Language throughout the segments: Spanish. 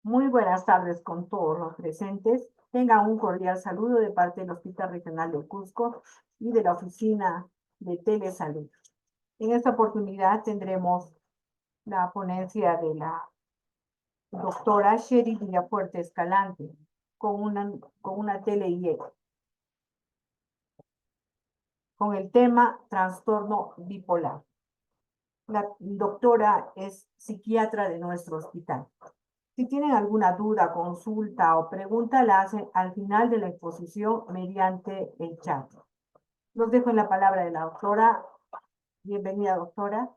Muy buenas tardes con todos los presentes. Tengan un cordial saludo de parte del Hospital Regional de Cusco y de la Oficina de Telesalud. En esta oportunidad tendremos la ponencia de la doctora Sherry Villafuerte Escalante con una tele con el tema trastorno bipolar. La doctora es psiquiatra de nuestro hospital. Si tienen alguna duda, consulta o pregunta, la hacen al final de la exposición mediante el chat. Los dejo en la palabra de la doctora. Bienvenida, doctora.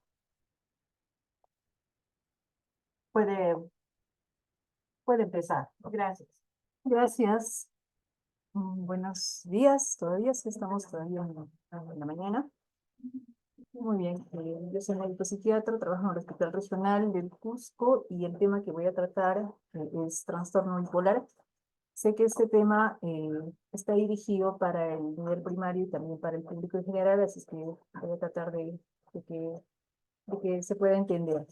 Puede, puede empezar. Gracias. Gracias. Buenos días, todavía sí estamos todavía en la mañana. Muy bien, yo soy médico psiquiatra, trabajo en el Hospital Regional del Cusco y el tema que voy a tratar es trastorno bipolar. Sé que este tema está dirigido para el nivel primario y también para el público en general, así es que voy a tratar de que se pueda entender.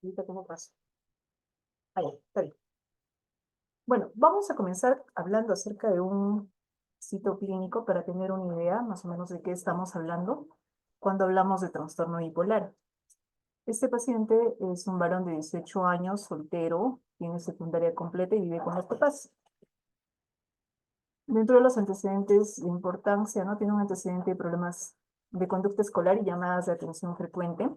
Ahorita cómo paso. Ahí, está bien. Bueno, vamos a comenzar hablando acerca de un sitio clínico para tener una idea más o menos de qué estamos hablando cuando hablamos de trastorno bipolar. Este paciente es un varón de 18 años, soltero, tiene secundaria completa y vive con los papás. Dentro de los antecedentes de importancia, ¿no? Tiene un antecedente de problemas de conducta escolar y llamadas de atención frecuente.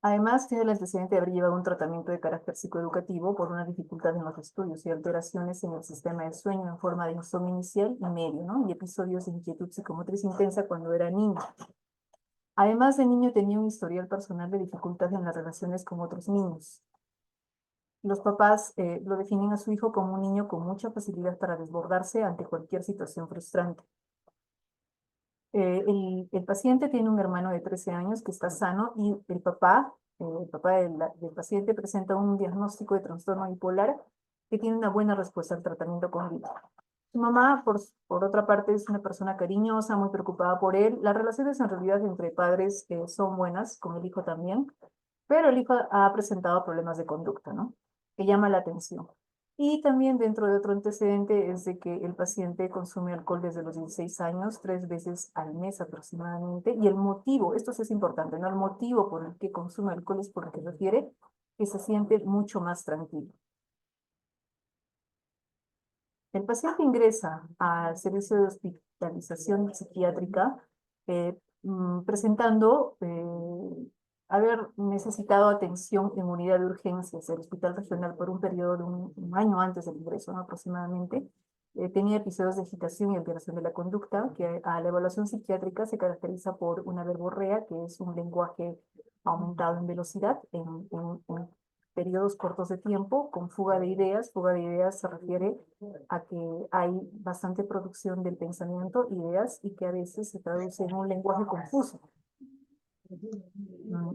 Además, tiene el antecedente de haber llevado un tratamiento de carácter psicoeducativo por una dificultad en los estudios y alteraciones en el sistema de sueño en forma de insomnio inicial y medio, ¿no? Y episodios de inquietud psicomotriz intensa cuando era niño. Además, de niño tenía un historial personal de dificultad en las relaciones con otros niños. Los papás lo definen a su hijo como un niño con mucha facilidad para desbordarse ante cualquier situación frustrante. El paciente tiene un hermano de 13 años que está sano y el papá del paciente presenta un diagnóstico de trastorno bipolar que tiene una buena respuesta al tratamiento con GLP. Su mamá, por otra parte, es una persona cariñosa, muy preocupada por él. Las relaciones en realidad entre padres son buenas, con el hijo también, pero el hijo ha presentado problemas de conducta, ¿no? Que llama la atención. Y también dentro de otro antecedente es de que el paciente consume alcohol desde los 16 años, 3 veces al mes aproximadamente, y el motivo, esto sí es importante, ¿no? El motivo por el que consume alcohol es porque refiere que se siente mucho más tranquilo. El paciente ingresa al servicio de hospitalización psiquiátrica presentando haber necesitado atención en unidad de urgencias del Hospital Regional por un periodo de un año antes del ingreso, ¿no? Aproximadamente. Tenía episodios de agitación y alteración de la conducta, que a la evaluación psiquiátrica se caracteriza por una verborrea, que es un lenguaje aumentado en velocidad, en periodos cortos de tiempo, con fuga de ideas. Fuga de ideas se refiere a que hay bastante producción del pensamiento, ideas, y que a veces se traduce en un lenguaje confuso.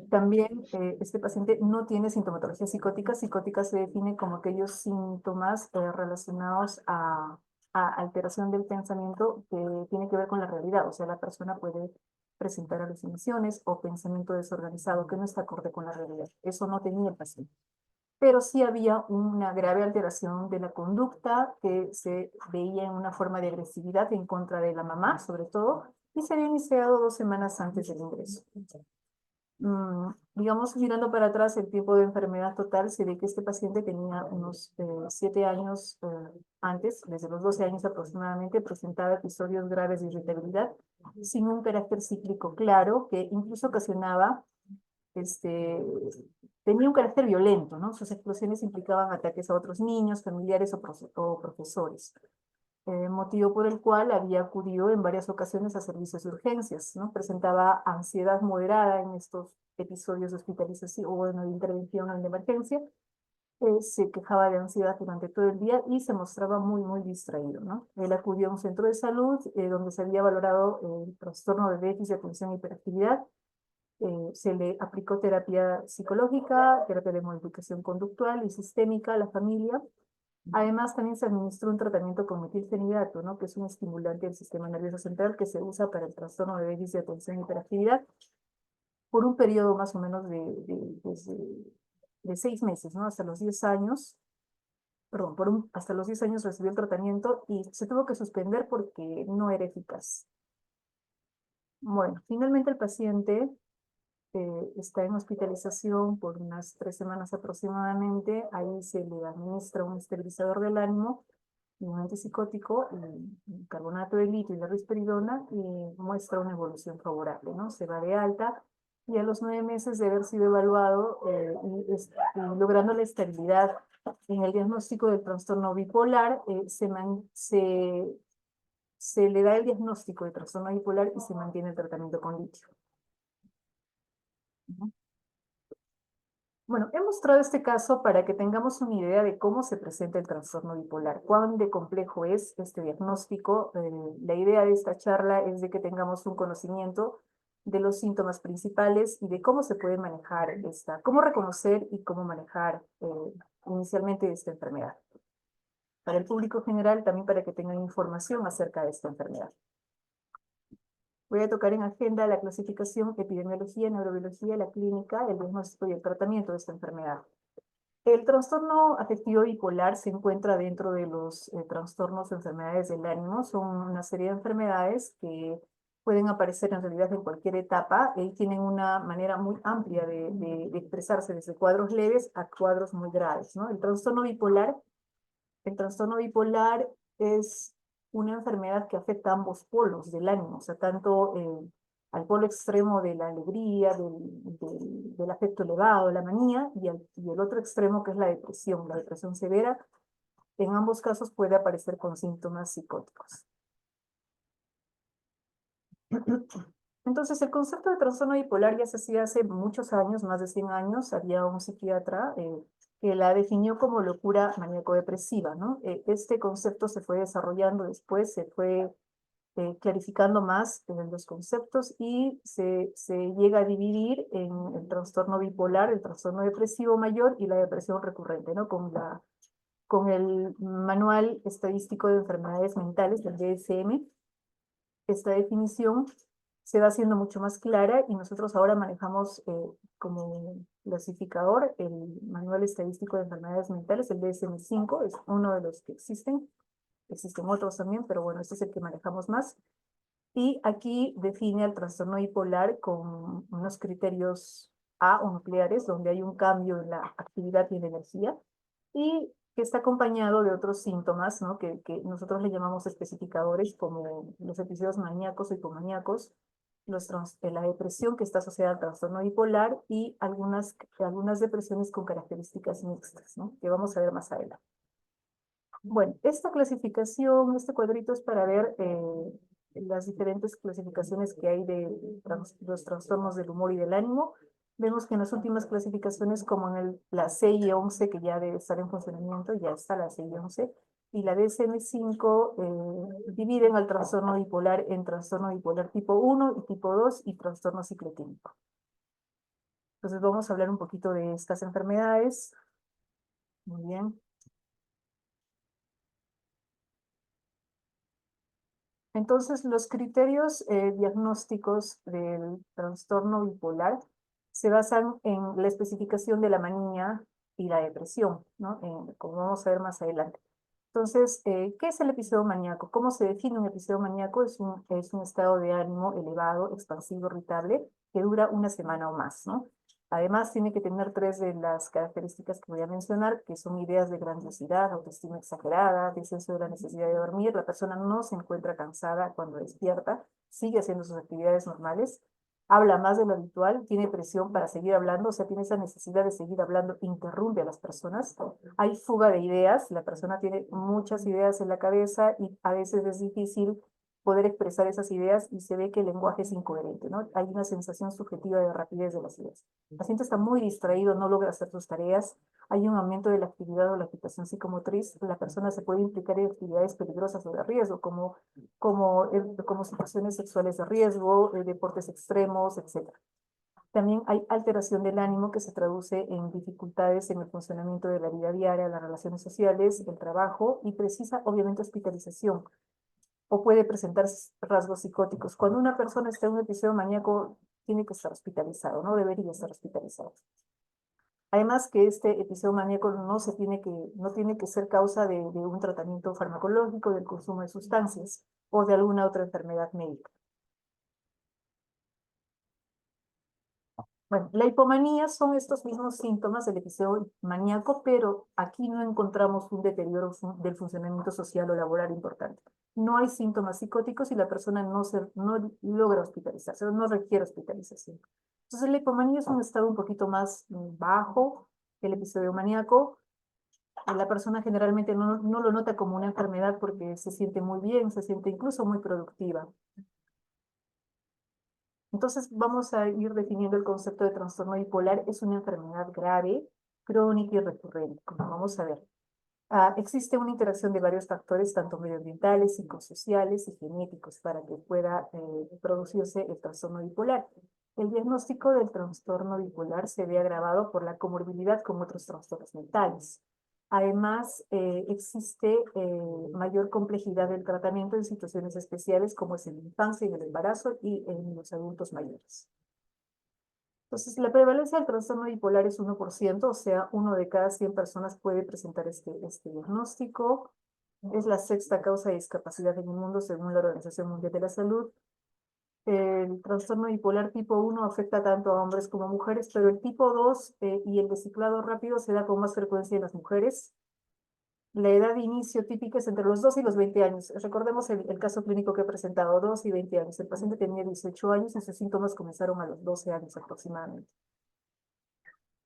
También este paciente no tiene sintomatología psicótica. Psicótica se define como aquellos síntomas relacionados a alteración del pensamiento que tiene que ver con la realidad. O sea, la persona puede presentar alucinaciones o pensamiento desorganizado que no está acorde con la realidad. Eso no tenía el paciente. Pero sí había una grave alteración de la conducta que se veía en una forma de agresividad en contra de la mamá, sobre todo, y se había iniciado 2 semanas antes del ingreso. Digamos, mirando para atrás el tiempo de enfermedad total, se ve que este paciente tenía unos 7 años antes, desde los 12 años aproximadamente, presentaba episodios graves de irritabilidad, sin un carácter cíclico claro, que incluso ocasionaba tenía un carácter violento, ¿no? Sus explosiones implicaban ataques a otros niños, familiares o profesores, motivo por el cual había acudido en varias ocasiones a servicios de urgencias, ¿no? Presentaba ansiedad moderada en estos episodios de hospitalización o bueno, de intervención en emergencia, se quejaba de ansiedad durante todo el día y se mostraba muy, muy distraído, ¿no? Él acudió a un centro de salud donde se había valorado el trastorno de déficit de atención e hiperactividad. Se le aplicó terapia psicológica, terapia de modificación conductual y sistémica a la familia, Además, también se administró un tratamiento con metilfenidato, ¿no? Que es un estimulante del sistema nervioso central que se usa para el trastorno de déficit de atención y hiperactividad por un periodo más o menos de 6 meses, ¿no? Hasta los 10 años, perdón, hasta los 10 años recibió el tratamiento y se tuvo que suspender porque no era eficaz. Bueno, finalmente el paciente está en hospitalización por unas 3 semanas aproximadamente. Ahí se le administra un estabilizador del ánimo y un antipsicótico, y carbonato de litio y la risperidona, y muestra una evolución favorable, ¿no? Se va de alta y a los 9 meses de haber sido evaluado y logrando la estabilidad en el diagnóstico del trastorno bipolar, se le da el diagnóstico de trastorno bipolar y se mantiene el tratamiento con litio. Bueno, he mostrado este caso para que tengamos una idea de cómo se presenta el trastorno bipolar, cuán de complejo es este diagnóstico. La idea de esta charla es de que tengamos un conocimiento de los síntomas principales y de cómo se puede manejar cómo reconocer y cómo manejar inicialmente esta enfermedad. Para el público general, también para que tengan información acerca de esta enfermedad. Voy a tocar en agenda la clasificación, epidemiología, neurobiología, la clínica, el diagnóstico y el tratamiento de esta enfermedad. El trastorno afectivo bipolar se encuentra dentro de los trastornos o enfermedades del ánimo. Son una serie de enfermedades que pueden aparecer en realidad en cualquier etapa y tienen una manera muy amplia de expresarse desde cuadros leves a cuadros muy graves, ¿no? El trastorno bipolar es una enfermedad que afecta a ambos polos del ánimo, o sea, tanto al polo extremo de la alegría, del afecto elevado, la manía, y el otro extremo que es la depresión severa. En ambos casos puede aparecer con síntomas psicóticos. Entonces, el concepto de trastorno bipolar ya se hacía hace muchos años, más de 100 años. Había un psiquiatra que la definió como locura maníaco-depresiva, ¿no? Este concepto se fue desarrollando después, se fue clarificando más los conceptos y se llega a dividir en el trastorno bipolar, el trastorno depresivo mayor y la depresión recurrente, ¿no? Con el Manual Estadístico de Enfermedades Mentales del DSM, esta definición se va haciendo mucho más clara y nosotros ahora manejamos como clasificador el Manual Estadístico de Enfermedades Mentales, el DSM-5, es uno de los que existen. Existen otros también, pero bueno, este es el que manejamos más. Y aquí define al trastorno bipolar con unos criterios A o nucleares, donde hay un cambio en la actividad y en la energía, y que está acompañado de otros síntomas, ¿no? que nosotros le llamamos especificadores, como los episodios maníacos o hipomaníacos, la depresión que está asociada al trastorno bipolar y algunas depresiones con características mixtas, ¿no? Que vamos a ver más adelante. Bueno, esta clasificación, este cuadrito es para ver las diferentes clasificaciones que hay de los trastornos del humor y del ánimo. Vemos que en las últimas clasificaciones, como en la CI-11, que ya debe estar en funcionamiento, ya está la CI-11, y la DSM-5 dividen al trastorno bipolar en trastorno bipolar tipo 1 y tipo 2 y trastorno ciclotímico. Entonces vamos a hablar un poquito de estas enfermedades. Muy bien. Entonces, los criterios diagnósticos del trastorno bipolar se basan en la especificación de la manía y la depresión, ¿no? Como vamos a ver más adelante. Entonces, ¿qué es el episodio maníaco? ¿Cómo se define un episodio maníaco? Es un estado de ánimo elevado, expansivo, irritable, que dura una semana o más, ¿no? Además, tiene que tener 3 de las características que voy a mencionar, que son ideas de grandiosidad, autoestima exagerada, descenso de la necesidad de dormir. La persona no se encuentra cansada cuando despierta, sigue haciendo sus actividades normales, habla más de lo habitual, tiene presión para seguir hablando, o sea, tiene esa necesidad de seguir hablando, interrumpe a las personas. Hay fuga de ideas, la persona tiene muchas ideas en la cabeza y a veces es difícil poder expresar esas ideas y se ve que el lenguaje es incoherente, ¿no? Hay una sensación subjetiva de rapidez de las ideas. El paciente está muy distraído, no logra hacer sus tareas, hay un aumento de la actividad o la agitación psicomotriz, la persona se puede implicar en actividades peligrosas o de riesgo, como situaciones sexuales de riesgo, deportes extremos, etc. También hay alteración del ánimo que se traduce en dificultades en el funcionamiento de la vida diaria, las relaciones sociales, el trabajo y precisa obviamente hospitalización o puede presentar rasgos psicóticos. Cuando una persona está en un episodio maníaco, tiene que estar hospitalizado, no debería estar hospitalizado. Además que este episodio maníaco no tiene que ser causa de un tratamiento farmacológico, del consumo de sustancias o de alguna otra enfermedad médica. Bueno, la hipomanía son estos mismos síntomas del episodio maníaco, pero aquí no encontramos un deterioro del funcionamiento social o laboral importante. No hay síntomas psicóticos y la persona no logra hospitalizarse, no requiere hospitalización. Entonces, la hipomanía es un estado un poquito más bajo que el episodio maníaco. La persona generalmente no lo nota como una enfermedad porque se siente muy bien, se siente incluso muy productiva. Entonces vamos a ir definiendo el concepto de trastorno bipolar. Es una enfermedad grave, crónica y recurrente, como vamos a ver. Existe una interacción de varios factores, tanto medioambientales, psicosociales y genéticos, para que pueda producirse el trastorno bipolar. El diagnóstico del trastorno bipolar se ve agravado por la comorbilidad con otros trastornos mentales. Además, existe mayor complejidad del tratamiento en situaciones especiales como es en la infancia, en el embarazo y en los adultos mayores. Entonces, la prevalencia del trastorno bipolar es 1%, o sea, 1 de cada 100 personas puede presentar este diagnóstico. Es la sexta causa de discapacidad en el mundo según la Organización Mundial de la Salud. El trastorno bipolar tipo 1 afecta tanto a hombres como a mujeres, pero el tipo 2 y el de ciclado rápido se da con más frecuencia en las mujeres. La edad de inicio típica es entre los 2 y los 20 años. Recordemos el caso clínico que he presentado, 2 y 20 años. El paciente tenía 18 años y sus síntomas comenzaron a los 12 años aproximadamente.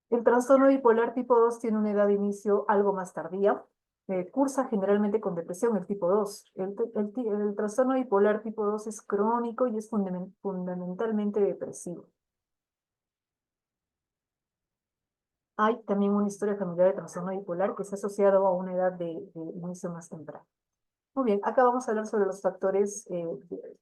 El trastorno bipolar tipo 2 tiene una edad de inicio algo más tardía. Cursa generalmente con depresión el tipo 2. El trastorno bipolar tipo 2 es crónico y es fundamentalmente depresivo. Hay también una historia familiar de trastorno bipolar que se ha asociado a una edad de inicio más temprana. Muy bien, acá vamos a hablar sobre los factores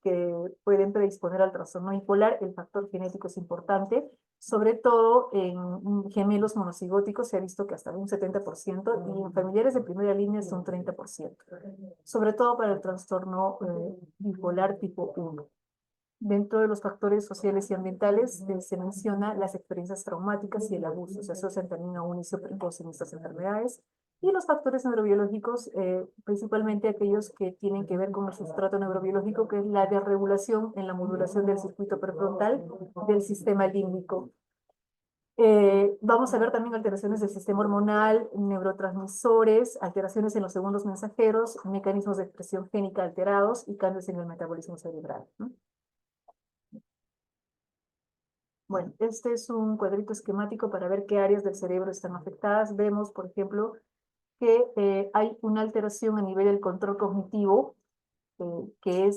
que pueden predisponer al trastorno bipolar. El factor genético es importante, sobre todo en gemelos monocigóticos se ha visto que hasta un 70% y en familiares de primera línea es un 30%, sobre todo para el trastorno bipolar tipo 1. Dentro de los factores sociales y ambientales se menciona las experiencias traumáticas y el abuso. Se asocian también a un inicio precoz en estas enfermedades. Y los factores neurobiológicos, principalmente aquellos que tienen que ver con el sustrato neurobiológico, que es la desregulación en la modulación del circuito prefrontal del sistema límbico. Vamos a ver también alteraciones del sistema hormonal, neurotransmisores, alteraciones en los segundos mensajeros, mecanismos de expresión génica alterados y cambios en el metabolismo cerebral, ¿no? Bueno, este es un cuadrito esquemático para ver qué áreas del cerebro están afectadas. Vemos, por ejemplo, que hay una alteración a nivel del control cognitivo, que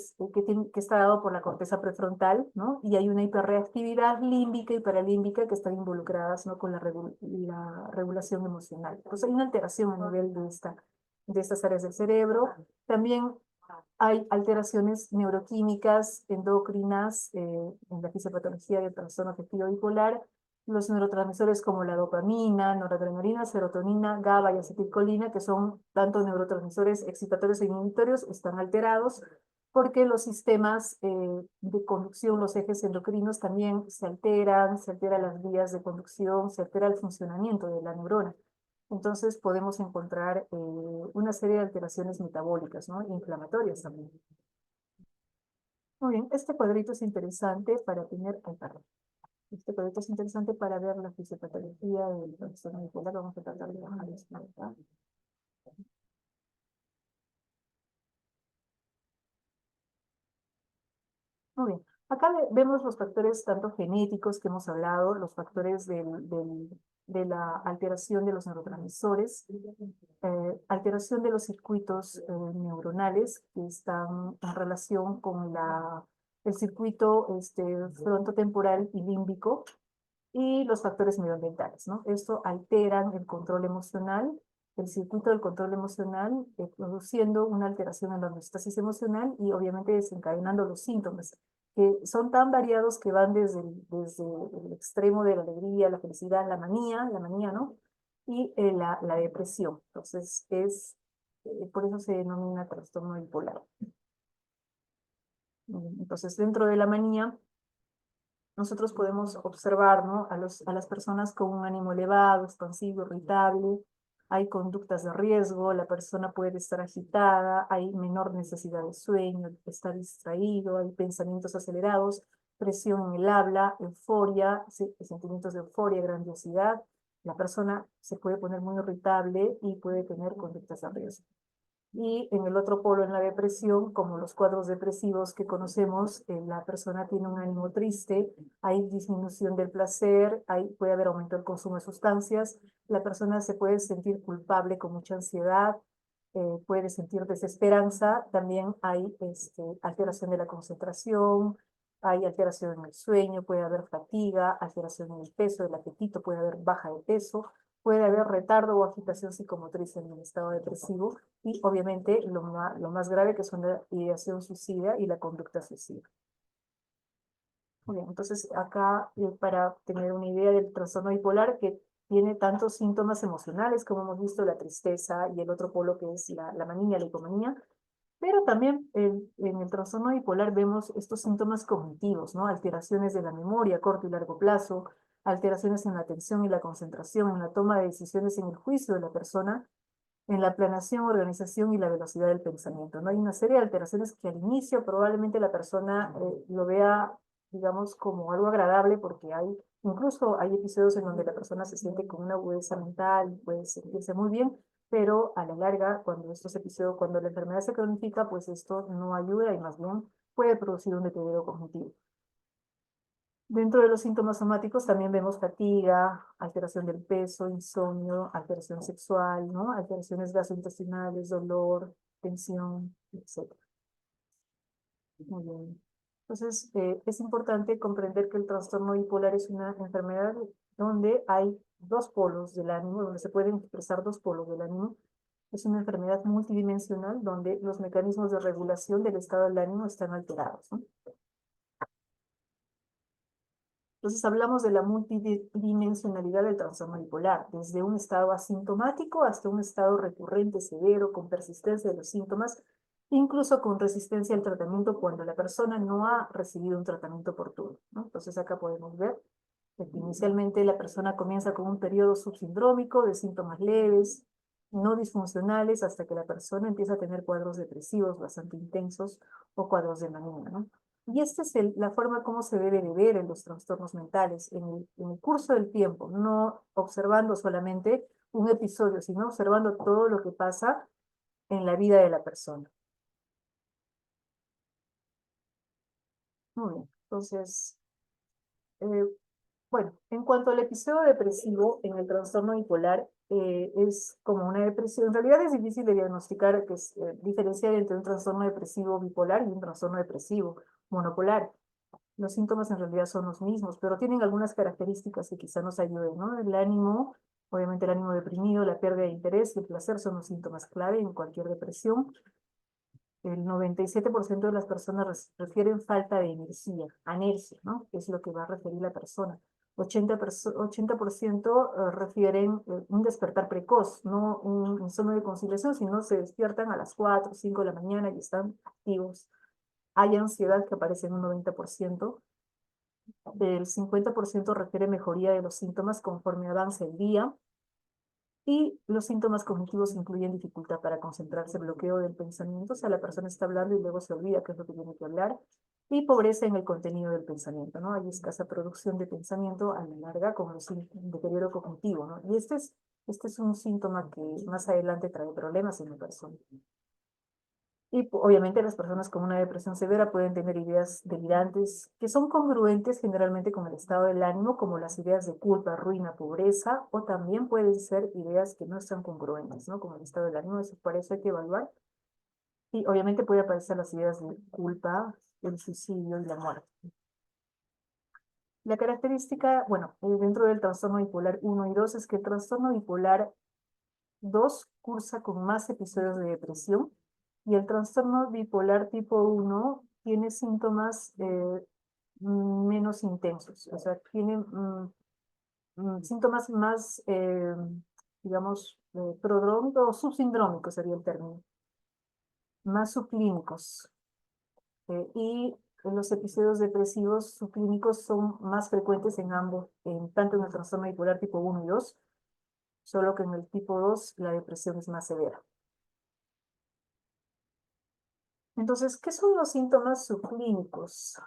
está dado por la corteza prefrontal, ¿no? Y hay una hiperreactividad límbica y paralímbica que están involucradas, ¿no?, con la regulación emocional. Entonces hay una alteración a nivel de estas áreas del cerebro. También hay alteraciones neuroquímicas, endocrinas, en la fisiopatología del trastorno afectivo bipolar. Los neurotransmisores como la dopamina, noradrenalina, serotonina, GABA y acetilcolina, que son tanto neurotransmisores excitatorios e inhibitorios, están alterados porque los sistemas de conducción, los ejes endocrinos también se alteran las vías de conducción, se altera el funcionamiento de la neurona. Entonces podemos encontrar una serie de alteraciones metabólicas, ¿no?, inflamatorias también. Muy bien, este cuadrito es interesante para tener, este cuadrito es interesante para ver la fisiopatología del trastorno bipolar. Vamos a tratar de bajar esto acá. Muy bien, acá vemos los factores tanto genéticos que hemos hablado, los factores de la alteración de los neurotransmisores, alteración de los circuitos neuronales que están en relación con el circuito frontotemporal y límbico, y los factores medioambientales, ¿no? Esto alteran el control emocional, el circuito del control emocional, produciendo una alteración en la homeostasis emocional y obviamente desencadenando los síntomas. que son tan variados que van desde el extremo de la alegría, la felicidad, la manía, ¿no? Y la depresión. Entonces, por eso se denomina trastorno bipolar. Entonces, dentro de la manía, nosotros podemos observar, ¿no? A las personas con un ánimo elevado, expansivo, irritable, hay conductas de riesgo, la persona puede estar agitada, hay menor necesidad de sueño, está distraído, hay pensamientos acelerados, presión en el habla, euforia, sentimientos de euforia, grandiosidad. La persona se puede poner muy irritable y puede tener conductas de riesgo. Y en el otro polo, en la depresión, como los cuadros depresivos que conocemos, la persona tiene un ánimo triste, hay disminución del placer, puede haber aumento del consumo de sustancias, la persona se puede sentir culpable con mucha ansiedad, puede sentir desesperanza, también hay alteración de la concentración, hay alteración en el sueño, puede haber fatiga, alteración en el peso, del apetito, puede haber baja de peso, puede haber retardo o agitación psicomotriz en el estado depresivo, y obviamente lo más grave que son la ideación suicida y la conducta suicida. Muy bien, entonces acá para tener una idea del trastorno bipolar, que tiene tantos síntomas emocionales como hemos visto, la tristeza, y el otro polo que es la manía, la hipomanía, pero también en el trastorno bipolar vemos estos síntomas cognitivos, ¿no? Alteraciones de la memoria a corto y largo plazo, alteraciones en la atención y la concentración, en la toma de decisiones, en el juicio de la persona, en la planeación, organización y la velocidad del pensamiento, ¿no? Hay una serie de alteraciones que al inicio probablemente la persona lo vea, digamos, como algo agradable, porque incluso hay episodios en donde la persona se siente con una agudeza mental y puede sentirse muy bien, pero a la larga, cuando la enfermedad se cronifica, pues esto no ayuda y más bien puede producir un deterioro cognitivo. Dentro de los síntomas somáticos también vemos fatiga, alteración del peso, insomnio, alteración sexual, ¿no? Alteraciones gastrointestinales, dolor, tensión, etc. Muy bien. Entonces, es importante comprender que el trastorno bipolar es una enfermedad donde hay dos polos del ánimo, donde se pueden expresar dos polos del ánimo. Es una enfermedad multidimensional donde los mecanismos de regulación del estado del ánimo están alterados, ¿no? Entonces hablamos de la multidimensionalidad del trastorno bipolar, desde un estado asintomático hasta un estado recurrente, severo, con persistencia de los síntomas, incluso con resistencia al tratamiento cuando la persona no ha recibido un tratamiento oportuno, ¿no? Entonces acá podemos ver que inicialmente la persona comienza con un periodo subsindrómico de síntomas leves, no disfuncionales, hasta que la persona empieza a tener cuadros depresivos bastante intensos o cuadros de manía, ¿no? Y esta es la forma como se debe de ver en los trastornos mentales, en el curso del tiempo, no observando solamente un episodio, sino observando todo lo que pasa en la vida de la persona. Muy bien, entonces, eh, bueno, en cuanto al episodio depresivo en el trastorno bipolar, es como una depresión. En realidad es difícil de diagnosticar, que es diferenciar entre un trastorno depresivo bipolar y un trastorno depresivo monopolar. Los síntomas en realidad son los mismos, pero tienen algunas características que quizá nos ayuden, ¿no? El ánimo, obviamente el ánimo deprimido, la pérdida de interés y el placer son los síntomas clave en cualquier depresión. El 97% de las personas refieren falta de energía, anergia, ¿no? Que es lo que va a referir la persona. 80% refieren un despertar precoz, no un insomnio de conciliación, sino se despiertan a las 4 o 5 de la mañana y están activos. Hay ansiedad que aparece en un 90%. El 50% refiere mejoría de los síntomas conforme avanza el día. Y los síntomas cognitivos incluyen dificultad para concentrarse, bloqueo del pensamiento, o sea, la persona está hablando y luego se olvida qué es lo que tiene que hablar, y pobreza en el contenido del pensamiento, ¿no? Hay escasa producción de pensamiento a la larga con un deterioro cognitivo, ¿no? Y este es un síntoma que más adelante trae problemas en la persona. Y obviamente las personas con una depresión severa pueden tener ideas delirantes que son congruentes generalmente con el estado del ánimo, como las ideas de culpa, ruina, pobreza, o también pueden ser ideas que no están congruentes, ¿no? Con el estado del ánimo, eso para eso hay que evaluar. Y obviamente puede aparecer las ideas de culpa, el suicidio y la muerte. La característica, bueno, dentro del trastorno bipolar 1 y 2 es que el trastorno bipolar 2 cursa con más episodios de depresión, y el trastorno bipolar tipo 1 tiene síntomas menos intensos, o sea, tienen síntomas más, digamos, prodrómicos o subsindrómicos sería el término, más subclínicos. Y los episodios depresivos subclínicos son más frecuentes en ambos, tanto en el trastorno bipolar tipo 1 y 2, solo que en el tipo 2 la depresión es más severa. Entonces, ¿qué son los síntomas subclínicos?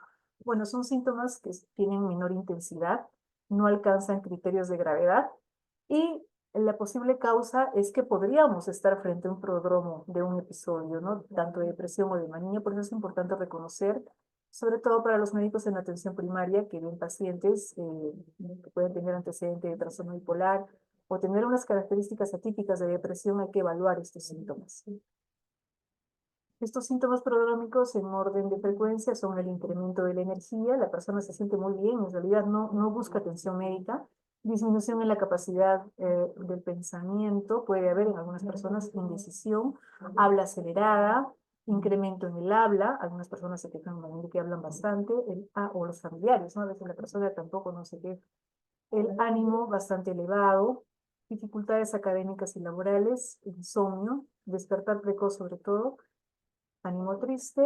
Bueno, son síntomas que tienen menor intensidad, no alcanzan criterios de gravedad y la posible causa es que podríamos estar frente a un prodromo de un episodio, ¿no? Tanto de depresión o de manía, por eso es importante reconocer, sobre todo para los médicos en atención primaria que ven pacientes que pueden tener antecedentes de trastorno bipolar o tener unas características atípicas de depresión, hay que evaluar estos síntomas. Estos síntomas prodrómicos en orden de frecuencia son el incremento de la energía, la persona se siente muy bien, en realidad no busca atención médica, disminución en la capacidad del pensamiento, puede haber en algunas personas indecisión, habla acelerada, incremento en el habla, algunas personas se quejan de que hablan bastante, o los familiares, ¿no? A veces la persona tampoco no se queja. El ánimo bastante elevado, dificultades académicas y laborales, insomnio, despertar precoz sobre todo, ánimo triste,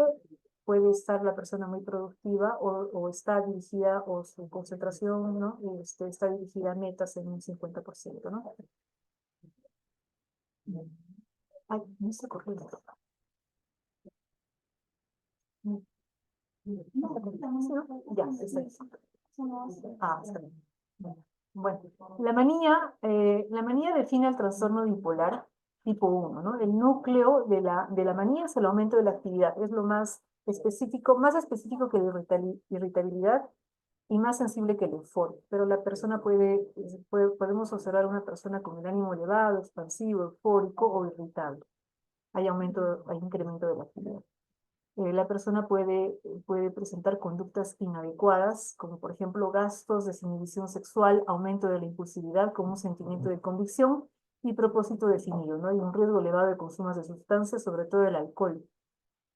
puede estar la persona muy productiva o está dirigida, o su concentración, ¿no? Está dirigida a metas en un 50%, ¿no? Ay, no está corriendo. Ya, está ahí. Ah, está bien. Bueno, la manía define el trastorno bipolar tipo 1, ¿no? El núcleo de la manía es el aumento de la actividad, es lo más específico que la irritabilidad y más sensible que el euforia, pero la persona podemos observar una persona con el ánimo elevado, expansivo, eufórico o irritable. Hay incremento de la actividad. La persona puede presentar conductas inadecuadas, como por ejemplo gastos, desinhibición sexual, aumento de la impulsividad con un sentimiento de convicción y propósito definido, ¿no? Hay un riesgo elevado de consumo de sustancias, sobre todo el alcohol.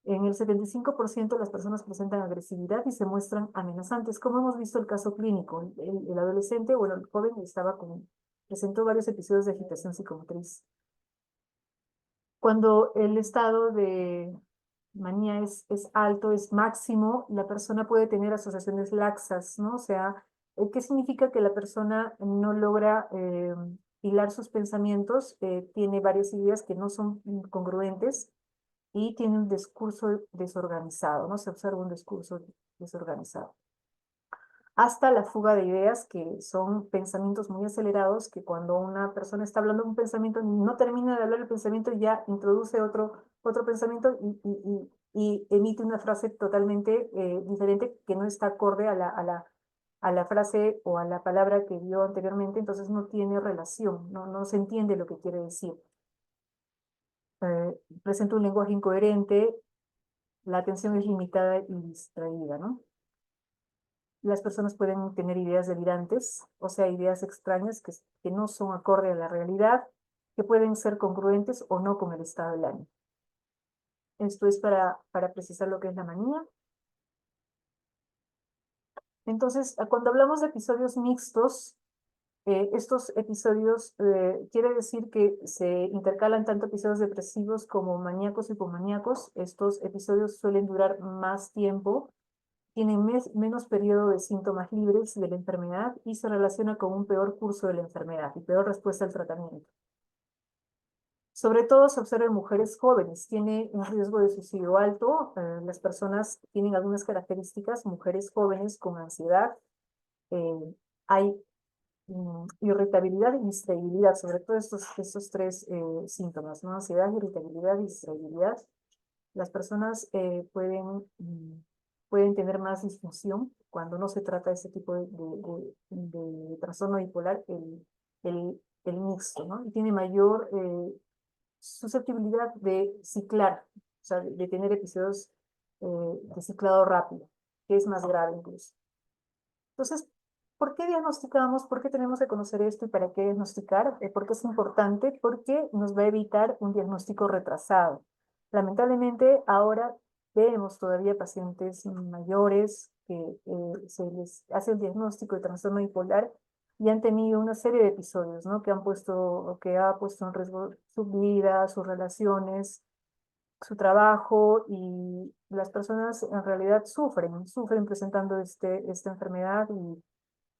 En el 75% las personas presentan agresividad y se muestran amenazantes, como hemos visto el caso clínico. El adolescente, bueno, el joven presentó varios episodios de agitación psicomotriz. Cuando el estado de manía es alto, es máximo, la persona puede tener asociaciones laxas, ¿no? O sea, ¿qué significa que la persona no logra hilar sus pensamientos? Tiene varias ideas que no son congruentes y tiene un discurso desorganizado, ¿no? Se observa un discurso desorganizado. Hasta la fuga de ideas, que son pensamientos muy acelerados, que cuando una persona está hablando un pensamiento, no termina de hablar el pensamiento y ya introduce otro pensamiento y emite una frase totalmente diferente que no está acorde a la frase o a la palabra que dio anteriormente, entonces no tiene relación, no se entiende lo que quiere decir. Presenta un lenguaje incoherente, la atención es limitada y distraída, ¿no? Las personas pueden tener ideas delirantes, o sea, ideas extrañas que no son acorde a la realidad, que pueden ser congruentes o no con el estado del ánimo. Esto es para precisar lo que es la manía. Entonces, cuando hablamos de episodios mixtos, estos episodios quiere decir que se intercalan tanto episodios depresivos como maníacos y hipomaníacos. Estos episodios suelen durar más tiempo, tienen menos periodo de síntomas libres de la enfermedad y se relaciona con un peor curso de la enfermedad y peor respuesta al tratamiento. Sobre todo se observa en mujeres jóvenes, tiene un riesgo de suicidio alto, las personas tienen algunas características, mujeres jóvenes con ansiedad, hay irritabilidad y distraibilidad, sobre todo estos tres síntomas, ¿no? Ansiedad, irritabilidad y distraibilidad. Las personas pueden tener más disfunción cuando no se trata de ese tipo de trastorno bipolar, el mixto, ¿no? Y tiene mayor susceptibilidad de ciclar, o sea, de tener episodios de ciclado rápido, que es más grave incluso. Entonces, ¿por qué diagnosticamos? ¿Por qué tenemos que conocer esto y para qué diagnosticar? ¿Por qué es importante? Porque nos va a evitar un diagnóstico retrasado. Lamentablemente, ahora vemos todavía pacientes mayores que se les hace el diagnóstico de trastorno bipolar y han tenido una serie de episodios, ¿no? Que ha puesto en riesgo su vida, sus relaciones, su trabajo, y las personas en realidad sufren presentando esta enfermedad,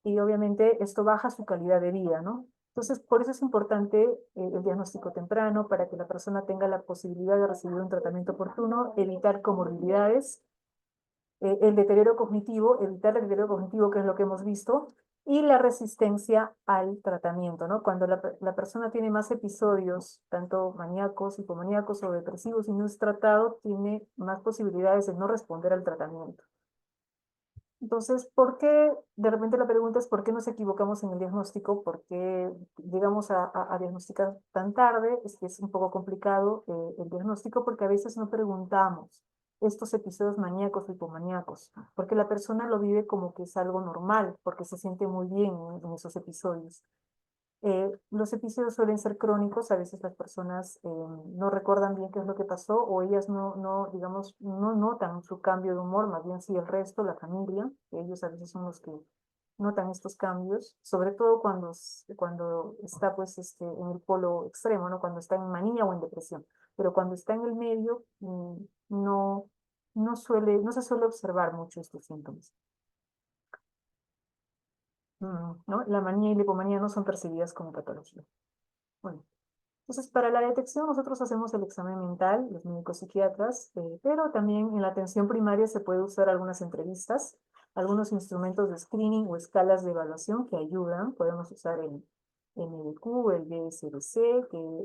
y obviamente esto baja su calidad de vida, ¿no? Entonces, por eso es importante el diagnóstico temprano, para que la persona tenga la posibilidad de recibir un tratamiento oportuno, evitar comorbilidades, evitar el deterioro cognitivo, que es lo que hemos visto, y la resistencia al tratamiento, ¿no? Cuando la persona tiene más episodios, tanto maníacos, hipomaníacos o depresivos, y no es tratado, tiene más posibilidades de no responder al tratamiento. Entonces, ¿por qué? De repente la pregunta es: ¿por qué nos equivocamos en el diagnóstico? ¿Por qué llegamos a diagnosticar tan tarde? Es que es un poco complicado el diagnóstico, porque a veces no preguntamos estos episodios maníacos o hipomaníacos, porque la persona lo vive como que es algo normal, porque se siente muy bien en esos episodios. Los episodios suelen ser crónicos, a veces las personas no recuerdan bien qué es lo que pasó, o ellas digamos, no notan su cambio de humor, más bien sí el resto, la familia, que ellos a veces son los que notan estos cambios, sobre todo cuando está pues en el polo extremo, ¿no? Cuando está en manía o en depresión. Pero cuando está en el medio, no, no se suele observar mucho estos síntomas. ¿No? La manía y la hipomanía no son percibidas como patología. Bueno, entonces, para la detección nosotros hacemos el examen mental, los médicos psiquiatras, pero también en la atención primaria se puede usar algunas entrevistas, algunos instrumentos de screening o escalas de evaluación que ayudan. Podemos usar el MDQ, el DSBC, que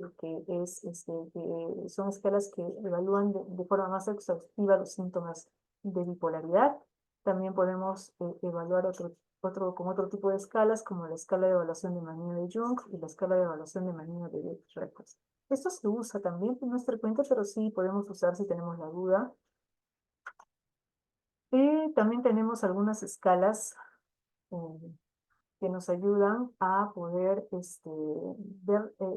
son escalas que evalúan de forma más exhaustiva los síntomas de bipolaridad. También podemos evaluar con otro tipo de escalas, como la escala de evaluación de manía de Jung y la escala de evaluación de manía de Bechdel. Esto se usa también, no es frecuente, pero sí podemos usar si tenemos la duda. Y también tenemos algunas escalas eh, que nos ayudan a poder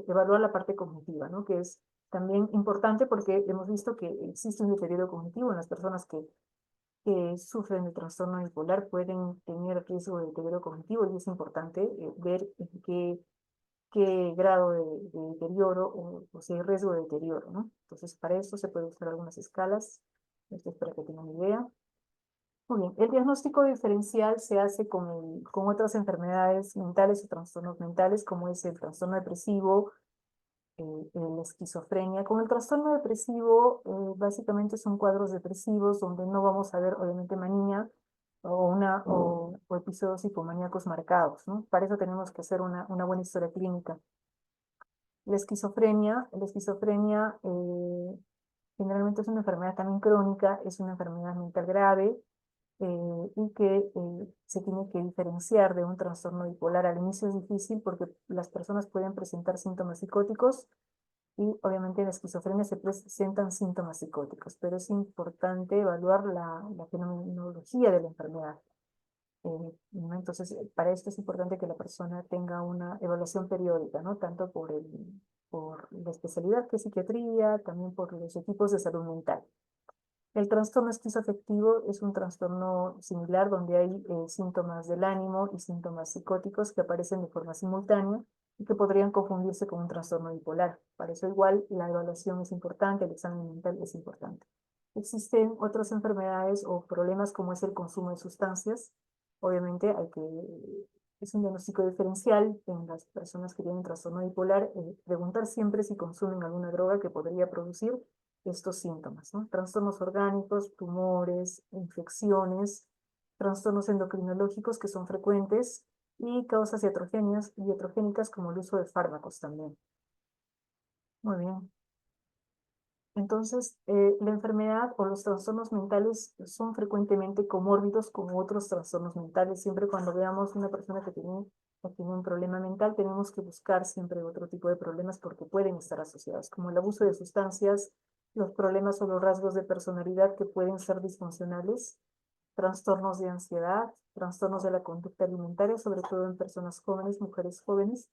evaluar la parte cognitiva, ¿no? Que es también importante, porque hemos visto que existe un deterioro cognitivo en las personas que sufren de trastorno bipolar. Pueden tener riesgo de deterioro cognitivo, y es importante ver qué grado de deterioro, o si hay riesgo de deterioro, ¿no? Entonces, para eso se puede usar algunas escalas. Esto es para que tengan idea. Muy bien, el diagnóstico diferencial se hace con otras enfermedades mentales o trastornos mentales, como es el trastorno depresivo, la esquizofrenia. Con el trastorno depresivo, básicamente son cuadros depresivos donde no vamos a ver, obviamente, manía o episodios hipomaníacos marcados, ¿no? Para eso tenemos que hacer una buena historia clínica. La esquizofrenia generalmente es una enfermedad también crónica, es una enfermedad mental grave, y que se tiene que diferenciar de un trastorno bipolar. Al inicio es difícil, porque las personas pueden presentar síntomas psicóticos, y obviamente en la esquizofrenia se presentan síntomas psicóticos, pero es importante evaluar la fenomenología de la enfermedad. ¿No? Entonces, para esto es importante que la persona tenga una evaluación periódica, ¿no? Tanto por la especialidad que es psiquiatría, también por los equipos de salud mental. El trastorno esquizoafectivo es un trastorno similar, donde hay síntomas del ánimo y síntomas psicóticos que aparecen de forma simultánea y que podrían confundirse con un trastorno bipolar. Para eso igual la evaluación es importante, el examen mental es importante. Existen otras enfermedades o problemas, como es el consumo de sustancias. Obviamente es un diagnóstico diferencial en las personas que tienen trastorno bipolar, preguntar siempre si consumen alguna droga que podría producir estos síntomas, ¿no? Trastornos orgánicos, tumores, infecciones, trastornos endocrinológicos que son frecuentes, y causas iatrogénicas como el uso de fármacos también. Muy bien. Entonces, la enfermedad o los trastornos mentales son frecuentemente comórbidos con otros trastornos mentales. Siempre cuando veamos una persona que tiene un problema mental, tenemos que buscar siempre otro tipo de problemas, porque pueden estar asociados, como el abuso de sustancias, los problemas o los rasgos de personalidad que pueden ser disfuncionales, trastornos de ansiedad, trastornos de la conducta alimentaria, sobre todo en personas jóvenes, mujeres jóvenes,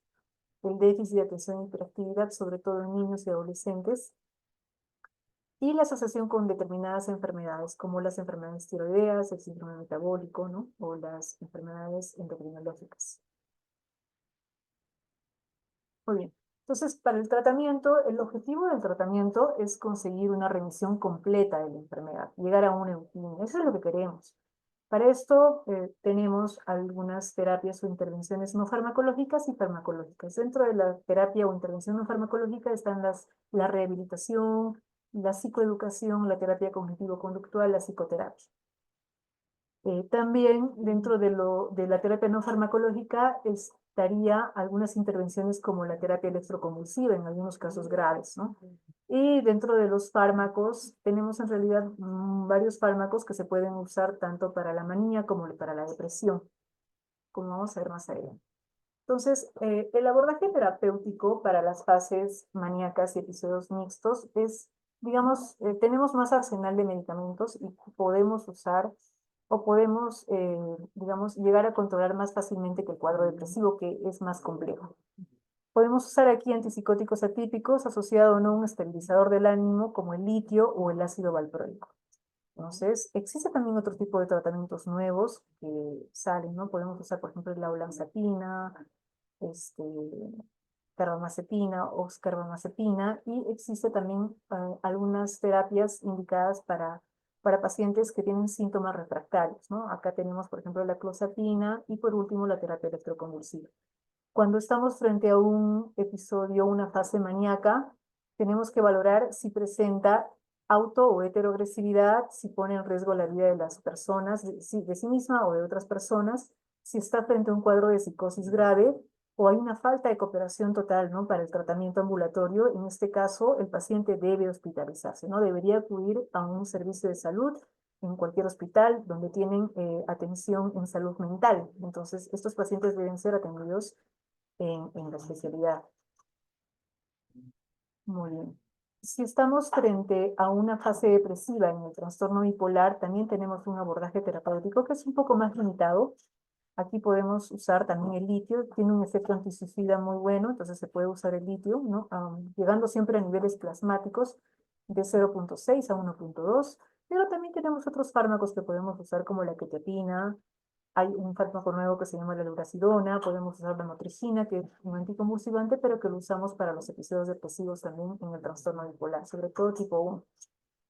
el déficit de atención e hiperactividad, sobre todo en niños y adolescentes, y la asociación con determinadas enfermedades, como las enfermedades tiroideas, el síndrome metabólico, ¿no? O las enfermedades endocrinológicas. Muy bien. Entonces, para el tratamiento, el objetivo del tratamiento es conseguir una remisión completa de la enfermedad, llegar a una eutimia. Eso es lo que queremos. Para esto tenemos algunas terapias o intervenciones no farmacológicas y farmacológicas. Dentro de la terapia o intervención no farmacológica están la rehabilitación, la psicoeducación, la terapia cognitivo-conductual, la psicoterapia. También dentro de la terapia no farmacológica estaría algunas intervenciones como la terapia electroconvulsiva en algunos casos graves, ¿no? Y dentro de los fármacos tenemos en realidad varios fármacos que se pueden usar tanto para la manía como para la depresión, como vamos a ver más adelante. Entonces, el abordaje terapéutico para las fases maníacas y episodios mixtos es, digamos, tenemos más arsenal de medicamentos y podemos usar o podemos, digamos, llegar a controlar más fácilmente que el cuadro depresivo, que es más complejo. Podemos usar aquí antipsicóticos atípicos asociado a un estabilizador del ánimo como el litio o el ácido valproico. Entonces, existe también otro tipo de tratamientos nuevos que salen, ¿no? Podemos usar, por ejemplo, la olanzapina, este, carbamazepina o carbamazepina, y existe también algunas terapias indicadas para pacientes que tienen síntomas refractarios, ¿no? Acá tenemos, por ejemplo, la clozapina y por último la terapia electroconvulsiva. Cuando estamos frente a un episodio, una fase maníaca, tenemos que valorar si presenta auto o heteroagresividad, si pone en riesgo la vida de las personas, de sí misma o de otras personas, si está frente a un cuadro de psicosis grave o hay una falta de cooperación total, ¿no? Para el tratamiento ambulatorio. En este caso, el paciente debe hospitalizarse, ¿no? Debería acudir a un servicio de salud en cualquier hospital donde tienen atención en salud mental. Entonces, estos pacientes deben ser atendidos en la especialidad. Muy bien. Si estamos frente a una fase depresiva en el trastorno bipolar, también tenemos un abordaje terapéutico que es un poco más limitado. Aquí podemos usar también el litio, tiene un efecto antisuicida muy bueno, entonces se puede usar el litio, ¿no? Llegando siempre a niveles plasmáticos de 0,6 a 1,2, pero también tenemos otros fármacos que podemos usar como la quetiapina. Hay un fármaco nuevo que se llama la lurasidona, podemos usar la motricina, que es un anticonvulsivante, pero que lo usamos para los episodios depresivos también en el trastorno bipolar, sobre todo tipo 1.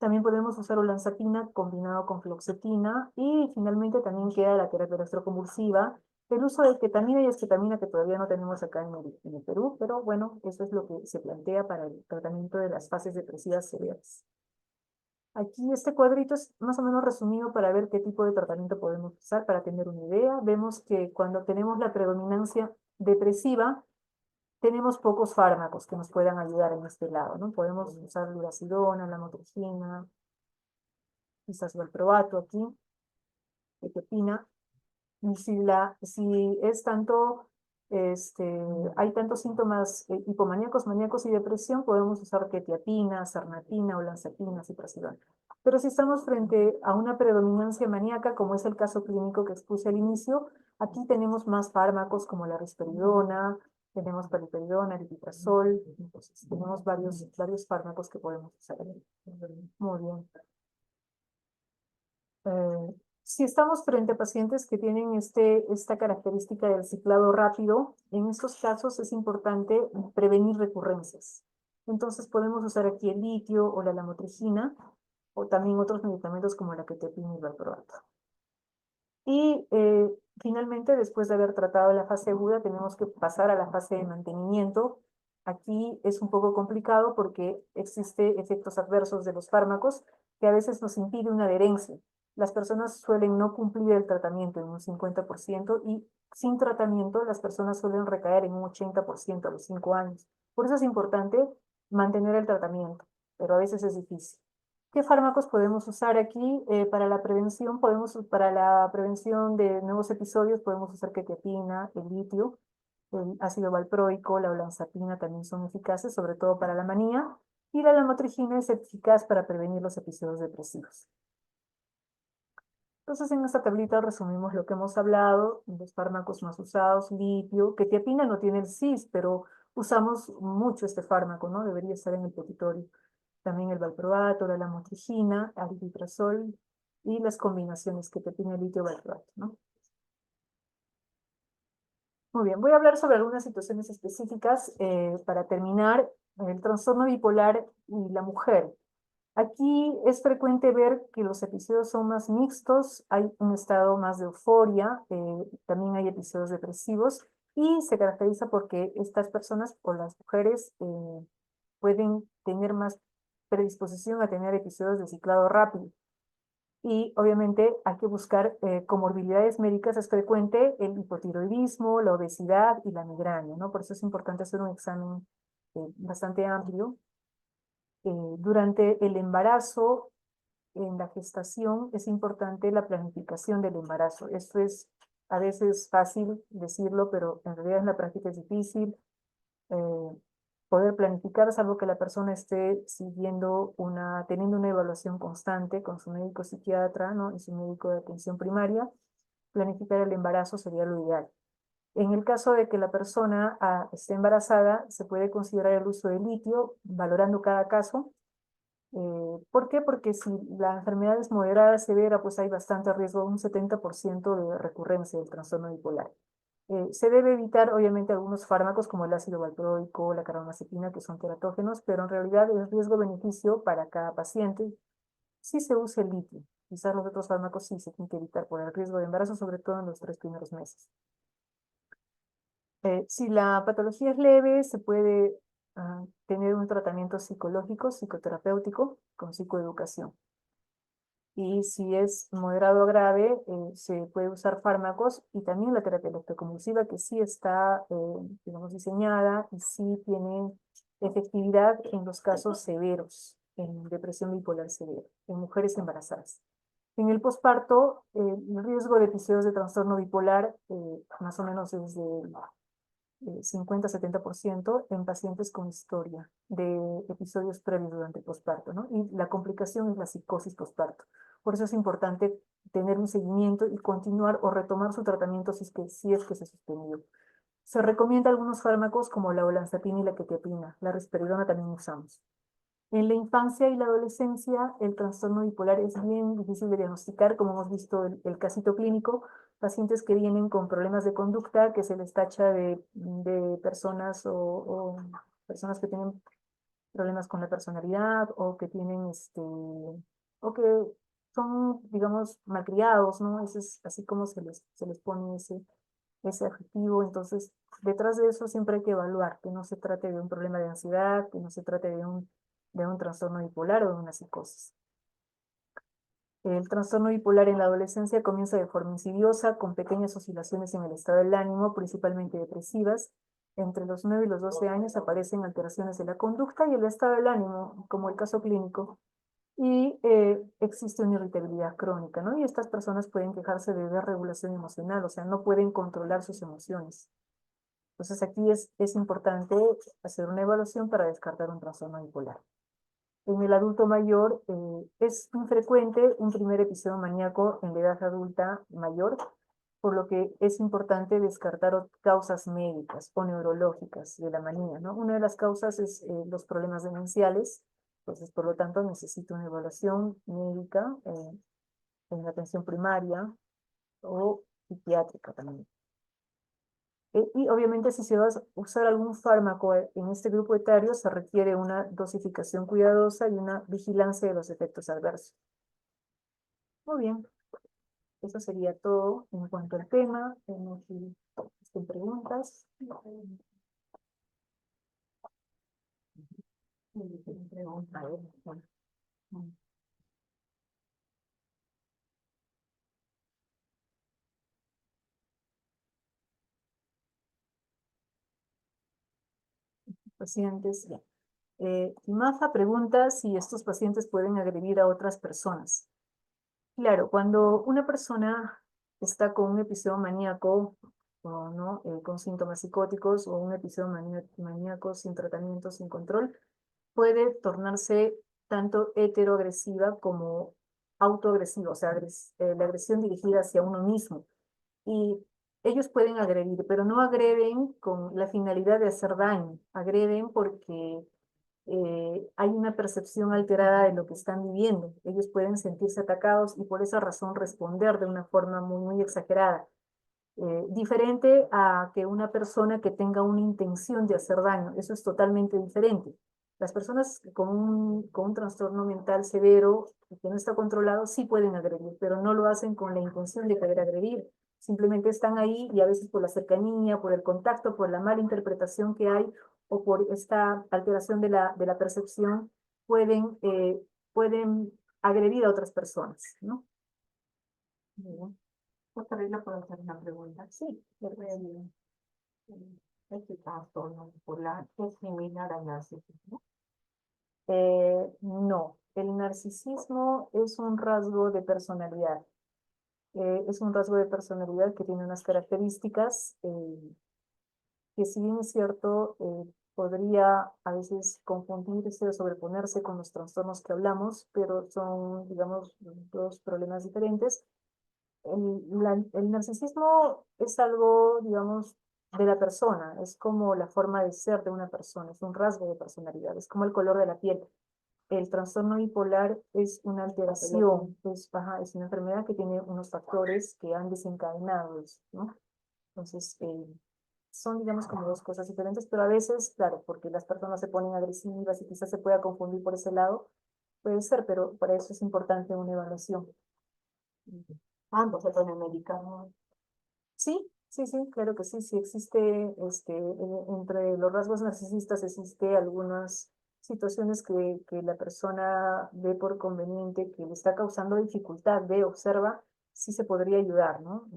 También podemos usar olanzapina combinado con fluoxetina y finalmente también queda la terapia electroconvulsiva, el uso de ketamina y esketamina que todavía no tenemos acá en el Perú, pero bueno, eso es lo que se plantea para el tratamiento de las fases depresivas severas. Aquí este cuadrito es más o menos resumido para ver qué tipo de tratamiento podemos usar para tener una idea. Vemos que cuando tenemos la predominancia depresiva, tenemos pocos fármacos que nos puedan ayudar en este lado, ¿no? Podemos usar lurasidona, la motricina, quizás valproato aquí, quetiapina. Y si es tanto, hay tantos síntomas hipomaníacos, maníacos y depresión, podemos usar quetiapina, sarnatina, olanzapina, ciprasidona. Pero si estamos frente a una predominancia maníaca, como es el caso clínico que expuse al inicio, aquí tenemos más fármacos como la risperidona, tenemos paliperidona, aripiprazol, entonces tenemos varios fármacos que podemos usar. Muy bien. Si estamos frente a pacientes que tienen esta característica del ciclado rápido, en estos casos es importante prevenir recurrencias. Entonces podemos usar aquí el litio o la lamotrigina, o también otros medicamentos como la quetiapina y valproato. Y finalmente, después de haber tratado la fase aguda, tenemos que pasar a la fase de mantenimiento. Aquí es un poco complicado porque existen efectos adversos de los fármacos que a veces nos impide una adherencia. Las personas suelen no cumplir el tratamiento en un 50% y sin tratamiento las personas suelen recaer en un 80% a los 5 años. Por eso es importante mantener el tratamiento, pero a veces es difícil. ¿Qué fármacos podemos usar aquí para la prevención? Para la prevención de nuevos episodios podemos usar quetiapina, el litio, el ácido valproico, la olanzapina también son eficaces, sobre todo para la manía, y la lamotrigina es eficaz para prevenir los episodios depresivos. Entonces, en esta tablita resumimos lo que hemos hablado, los fármacos más usados, litio, quetiapina no tiene el CIS, pero usamos mucho este fármaco, ¿no? Debería estar en el petitorio. también el valproato, la lamotrigina, aripiprazol y las combinaciones que tiene el litio-valproato, ¿no? Muy bien, voy a hablar sobre algunas situaciones específicas para terminar el trastorno bipolar y la mujer. Aquí es frecuente ver que los episodios son más mixtos, hay un estado más de euforia, también hay episodios depresivos y se caracteriza porque estas personas o las mujeres pueden tener más predisposición a tener episodios de ciclado rápido. Y obviamente hay que buscar comorbilidades médicas, es frecuente el hipotiroidismo, la obesidad y la migraña, ¿no? Por eso es importante hacer un examen bastante amplio. Durante el embarazo, en la gestación, es importante la planificación del embarazo. Esto es a veces fácil decirlo, pero en realidad en la práctica es difícil. Poder planificar, salvo que la persona esté teniendo una evaluación constante con su médico psiquiatra, ¿no? Y su médico de atención primaria, planificar el embarazo sería lo ideal. En el caso de que la persona esté embarazada, se puede considerar el uso de litio, valorando cada caso. ¿Por qué? Porque si la enfermedad es moderada, severa, pues hay bastante riesgo, un 70% de recurrencia del trastorno bipolar. Se debe evitar, obviamente, algunos fármacos como el ácido valproico, la carbamazepina, que son teratógenos, pero en realidad el riesgo-beneficio para cada paciente sí se usa el litio. Quizás los otros fármacos sí se tienen que evitar por el riesgo de embarazo, sobre todo en los 3 primeros meses. Si la patología es leve, se puede tener un tratamiento psicológico, psicoterapéutico, con psicoeducación. Y si es moderado o grave, se puede usar fármacos y también la terapia electroconvulsiva, que sí está, digamos, diseñada y sí tiene efectividad en los casos severos, en depresión bipolar severa, en mujeres embarazadas. En el posparto, el riesgo de episodios de trastorno bipolar más o menos es de 50-70% en pacientes con historia de episodios previos durante el posparto, ¿no? Y la complicación es la psicosis posparto. Por eso es importante tener un seguimiento y continuar o retomar su tratamiento si es que se suspendió. Se recomienda algunos fármacos como la olanzapina y la quetiapina. La risperidona también usamos. En la infancia y la adolescencia, el trastorno bipolar es bien difícil de diagnosticar, como hemos visto el casito clínico, pacientes que vienen con problemas de conducta, que se les tacha de personas o personas que tienen problemas con la personalidad o que tienen o que son, digamos, malcriados, ¿no? Ese es así como se les pone ese adjetivo. Entonces, detrás de eso siempre hay que evaluar que no se trate de un problema de ansiedad, que no se trate de un trastorno bipolar o de una psicosis. El trastorno bipolar en la adolescencia comienza de forma insidiosa, con pequeñas oscilaciones en el estado del ánimo, principalmente depresivas. Entre los 9 y los 12 años aparecen alteraciones de la conducta y el estado del ánimo, como el caso clínico. Y existe una irritabilidad crónica, ¿no? Y estas personas pueden quejarse de desregulación emocional, o sea, no pueden controlar sus emociones. Entonces aquí es importante hacer una evaluación para descartar un trastorno bipolar. En el adulto mayor es infrecuente un primer episodio maníaco en la edad adulta mayor, por lo que es importante descartar causas médicas o neurológicas de la manía, ¿no? Una de las causas es los problemas demenciales, entonces por lo tanto necesita una evaluación médica en la atención primaria o psiquiátrica también. Y obviamente si se va a usar algún fármaco en este grupo etario, se requiere una dosificación cuidadosa y una vigilancia de los efectos adversos. Muy bien, eso sería todo en cuanto al tema. Tenemos preguntas. A ver, bueno. Pacientes, ya. Mafa pregunta si estos pacientes pueden agredir a otras personas. Claro, cuando una persona está con un episodio maníaco, o, ¿no? Con síntomas psicóticos o un episodio maníaco sin tratamiento, sin control, puede tornarse tanto heteroagresiva como autoagresiva, o sea, la agresión dirigida hacia uno mismo. Y ellos pueden agredir, pero no agreden con la finalidad de hacer daño, agreden porque hay una percepción alterada de lo que están viviendo. Ellos pueden sentirse atacados y por esa razón responder de una forma muy exagerada. Diferente a que una persona que tenga una intención de hacer daño. Eso es totalmente diferente. Las personas con un trastorno mental severo y que no está controlado sí pueden agredir, pero no lo hacen con la intención de querer agredir. Simplemente están ahí y a veces por la cercanía, por el contacto, por la mala interpretación que hay o por esta alteración de la percepción, pueden agredir a otras personas, ¿no? Bien. Doctora, ¿le puedo hacer una pregunta? Sí, Este trastorno bipolar es similar al narcisismo. No, el narcisismo es un rasgo de personalidad. Es un rasgo de personalidad que tiene unas características que si bien es cierto, podría a veces confundirse o sobreponerse con los trastornos que hablamos, pero son, digamos, dos problemas diferentes. El narcisismo es algo, digamos, de la persona, es como la forma de ser de una persona, es un rasgo de personalidad, es como el color de la piel. El trastorno bipolar es una alteración, es una enfermedad que tiene unos factores que han desencadenado eso, ¿no? Entonces, son, digamos, como dos cosas diferentes, pero a veces, claro, porque las personas se ponen agresivas y quizás se pueda confundir por ese lado, puede ser, pero para eso es importante una evaluación. Ambos se ponen medicados. Sí, sí, claro que sí, sí existe, entre los rasgos narcisistas existe algunas situaciones que la persona ve por conveniente, que le está causando dificultad, ve, observa, sí se podría ayudar, ¿no?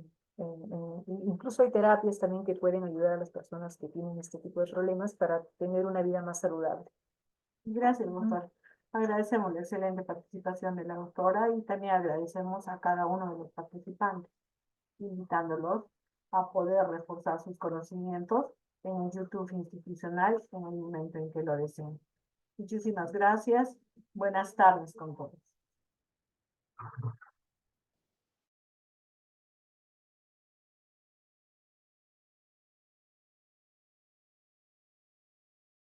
Incluso hay terapias también que pueden ayudar a las personas que tienen este tipo de problemas para tener una vida más saludable. Gracias, doctor. Agradecemos la excelente participación de la doctora y también agradecemos a cada uno de los participantes, invitándolos a poder reforzar sus conocimientos en el YouTube institucional en el momento en que lo deseen. Muchísimas gracias. Buenas tardes con todos.